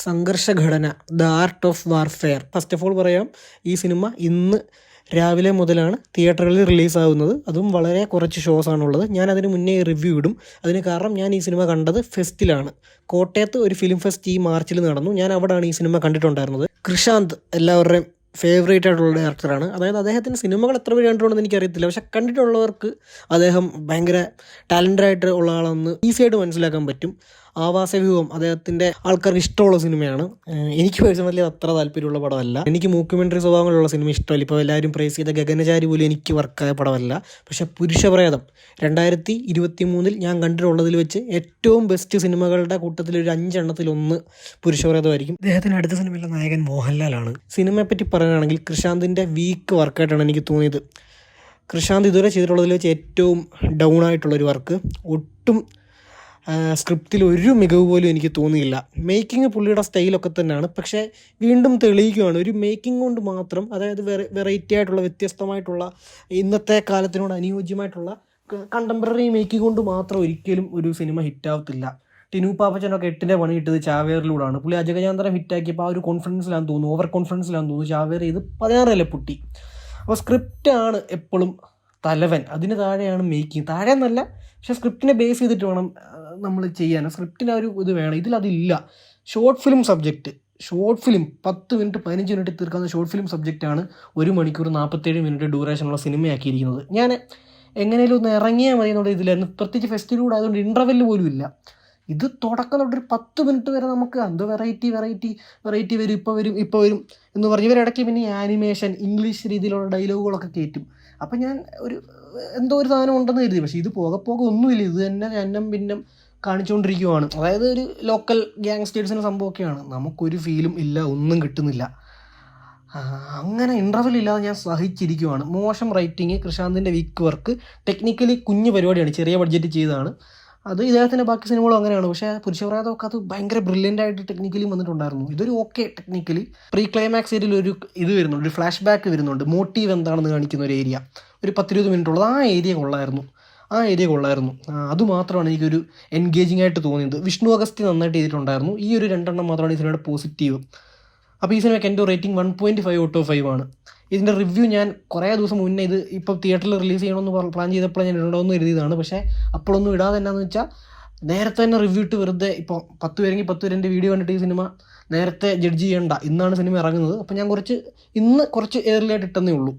സംഘർഷഘടന the art of warfare. First of all പറയാം, ഈ cinema ഇന്ന് രാവിലെ മുതലാണ് തിയേറ്ററുകളിൽ റിലീസാവുന്നത്. അതും വളരെ കുറച്ച് ഷോസ് ആണുള്ളത്. ഞാൻ അതിന് മുന്നേ റിവ്യൂ ഇടും. അതിന് കാരണം ഞാൻ ഈ സിനിമ കണ്ടത് ഫെസ്റ്റിലാണ്. കോട്ടയത്ത് ഒരു ഫിലിം ഫെസ്റ്റ് ഈ മാർച്ചിൽ നടന്നു. ഞാൻ അവിടെയാണ് ഈ സിനിമ കണ്ടിട്ടുണ്ടായിരുന്നത്. കൃഷാന്ത് എല്ലാവരുടെയും ഫേവറേറ്റ് ആയിട്ടുള്ള ഡയറക്ടറാണ്. അതായത് അദ്ദേഹത്തിൻ്റെ സിനിമകൾ എത്ര പേര് കണ്ടിട്ടുണ്ടെന്ന് എനിക്കറിയത്തില്ല, പക്ഷെ കണ്ടിട്ടുള്ളവർക്ക് അദ്ദേഹം ഭയങ്കര ടാലൻ്റഡ് ആയിട്ട് ഉള്ള ആളെന്ന് ഈസിയായിട്ട് മനസ്സിലാക്കാൻ പറ്റും. ആവാസവ്യൂഹം അദ്ദേഹത്തിൻ്റെ ആൾക്കാർക്ക് ഇഷ്ടമുള്ള സിനിമയാണ്. എനിക്ക് പേഴ്സണലി അത്ര താല്പര്യമുള്ള പടമല്ല. എനിക്ക് മോക്യുമെൻ്ററി സ്വഭാവങ്ങളുള്ള സിനിമ ഇഷ്ടമല്ല. ഇപ്പോൾ എല്ലാവരും പ്രൈസ് ചെയ്ത ഗഗനചാരി പോലും എനിക്ക് വർക്കായ പടമല്ല. പക്ഷേ പുരുഷപ്രേതം 2023 ഞാൻ കണ്ടിട്ടുള്ളതിൽ വെച്ച് ഏറ്റവും ബെസ്റ്റ് സിനിമകളുടെ കൂട്ടത്തിൽ ഒരു 5 എണ്ണത്തിലൊന്ന് പുരുഷപ്രേതമായിരിക്കും. അദ്ദേഹത്തിൻ്റെ അടുത്ത സിനിമയിലെ നായകൻ മോഹൻലാലാണ്. സിനിമയെ പറ്റി പറയുകയാണെങ്കിൽ കൃഷാന്തിൻ്റെ വീക്ക് വർക്കായിട്ടാണ് എനിക്ക് തോന്നിയത്. കൃഷാന്ത് ഇതുവരെ ചെയ്തിട്ടുള്ളതിൽ വെച്ച് ഏറ്റവും ഡൗൺ ആയിട്ടുള്ളൊരു വർക്ക്. ഒട്ടും സ്ക്രിപ്റ്റിൽ ഒരു മികവ് പോലും എനിക്ക് തോന്നിയില്ല. മേക്കിംഗ് പുള്ളിയുടെ സ്റ്റൈലൊക്കെ തന്നെയാണ്, പക്ഷേ വീണ്ടും തെളിയിക്കുകയാണ് ഒരു മേക്കിംഗ് കൊണ്ട് മാത്രം, അതായത് വെറൈറ്റി ആയിട്ടുള്ള വ്യത്യസ്തമായിട്ടുള്ള ഇന്നത്തെ കാലത്തിനോട് അനുയോജ്യമായിട്ടുള്ള കണ്ടംപററി മേക്കിംഗ് കൊണ്ട് മാത്രം ഒരിക്കലും ഒരു സിനിമ ഹിറ്റാവത്തില്ല. ടിനു പാപ്പച്ചനൊക്കെ 8ൻ്റെ പണി കിട്ടത് ചാവേറിലൂടെയാണ്. പുള്ളി അജഗജാന്തരം ഹിറ്റാക്കിയപ്പോൾ ആ ഒരു കോൺഫിഡൻസിലാണെന്ന് തോന്നുന്നു, ഓവർ കോൺഫിഡൻസിലാണെന്ന് തോന്നുന്നു. ചാവേർ ചെയ്ത് 16 പൊട്ടി. അപ്പോൾ സ്ക്രിപ്റ്റാണ് എപ്പോഴും തലവൻ, അതിന് താഴെയാണ് മേക്കിംഗ്. താഴെ എന്നല്ല, പക്ഷേ സ്ക്രിപ്റ്റിനെ ബേസ് ചെയ്തിട്ട് വേണം നമ്മൾ ചെയ്യാൻ. സ്ക്രിപ്റ്റിന് ഒരു ഇത് വേണം, ഇതിലതില്ല. ഷോർട്ട് ഫിലിം 10 മിനിറ്റ് 15 മിനിറ്റ് തീർക്കാവുന്ന ഷോർട്ട് ഫിലിം സബ്ജക്റ്റാണ് 1 മണിക്കൂർ 47 മിനിറ്റ് ഡ്യൂറേഷനുള്ള സിനിമയാക്കിയിരിക്കുന്നത്. ഞാൻ എങ്ങനെയും ഒന്ന് ഇറങ്ങിയാൽ മതി എന്നുള്ള ഇതിലായിരുന്നു. പ്രത്യേകിച്ച് ഫെസ്റ്റിലൂടെ ആയതുകൊണ്ട് ഇൻ്റർവെല്ല് പോലും ഇല്ല. ഇത് തുടക്കം തൊട്ടൊരു 10 മിനിറ്റ് വരെ നമുക്ക് എന്തോ വെറൈറ്റി വരും, ഇപ്പോൾ വരും എന്ന് പറഞ്ഞ് ഇവരിടയ്ക്ക് പിന്നെ ആനിമേഷൻ ഇംഗ്ലീഷ് രീതിയിലുള്ള ഡയലോഗുകളൊക്കെ കയറ്റും. അപ്പം ഞാൻ എന്തോ ഒരു സാധനം ഉണ്ടെന്ന് കരുതി. പക്ഷേ ഇത് പോകെ ഒന്നുമില്ല. ഇത് തന്നെ അന്നം ഭിന്നം കാണിച്ചുകൊണ്ടിരിക്കുവാണ്. അതായത് ഒരു ലോക്കൽ ഗ്യാങ്സ്റ്റേഴ്സിൻ്റെ സംഭവമൊക്കെയാണ്. നമുക്കൊരു ഫീലും ഇല്ല, ഒന്നും കിട്ടുന്നില്ല. അങ്ങനെ ഇൻ്റർവെൽ ഇല്ലാതെ ഞാൻ സഹിച്ചിരിക്കുവാണ്. മോശം റൈറ്റിങ്, കൃഷാന്തിൻ്റെ വീക്ക് വർക്ക്, ടെക്നിക്കലി കുഞ്ഞു പരിപാടിയാണ്, ചെറിയ ബഡ്ജറ്റ് ചെയ്തതാണ്. അത് ഇദ്ദേഹത്തിൻ്റെ ബാക്കി സിനിമകളും അങ്ങനെയാണ്. പക്ഷേ പുരുഷപ്രേതമൊക്കെ അത് ഭയങ്കര ബ്രില്യൻ്റ് ആയിട്ട് ടെക്നിക്കലി വന്നിട്ടുണ്ടായിരുന്നു. ഇതൊരു ഓക്കെ ടെക്നിക്കലി. പ്രീ ക്ലൈമാക്സ് ഏരിയയിൽ ഒരു ഇത് വരുന്നുണ്ട്, ഒരു ഫ്ലാഷ് ബാക്ക് വരുന്നുണ്ട്. മോട്ടീവ് എന്താണെന്ന് കാണിക്കുന്ന ഒരു ഏരിയ, ഒരു 10-20 മിനിറ്റ് ഉള്ളത്. ആ ഏരിയ കൊള്ളായിരുന്നു. അതുമാത്രമാണ് എനിക്കൊരു എൻഗേജിങ് ആയിട്ട് തോന്നിയത്. വിഷ്ണു അഗസ്തി നന്നായിട്ട് ചെയ്തിട്ടുണ്ടായിരുന്നു. ഈ ഒരു 2 എണ്ണം മാത്രമാണ് ഈ സിനിമയുടെ പോസിറ്റീവ്. അപ്പോൾ ഈ സിനിമയ്ക്ക് എൻ്റെ റേറ്റിംഗ് 1.5 ഔട്ട് ഓഫ് 5 ആണ്. ഇതിൻ്റെ റിവ്യൂ ഞാൻ കുറേ ദിവസം മുന്നേ ഇത് ഇപ്പോൾ തിയേറ്ററിൽ റിലീസ് ചെയ്യണമെന്ന് പ്ലാൻ ചെയ്തപ്പോൾ ഞാൻ ഇടണമെന്ന് കരുതിയതാണ്. പക്ഷേ അപ്പോഴൊന്നും ഇടാതെ എന്നാന്ന് വെച്ചാൽ നേരത്തെ തന്നെ റിവ്യൂ ഇട്ട് വെറുതെ ഇപ്പോൾ 10 പേരെങ്കിൽ 10 പേര് എൻ്റെ വീഡിയോ കണ്ടിട്ട് ഈ സിനിമ നേരത്തെ ജഡ്ജ് ചെയ്യണ്ട, ഇന്നാണ് സിനിമ ഇറങ്ങുന്നത്. അപ്പോൾ ഞാൻ ഇന്ന് കുറച്ച് ഏർലി ആയിട്ട് ഇട്ടെന്നേ ഉള്ളൂ.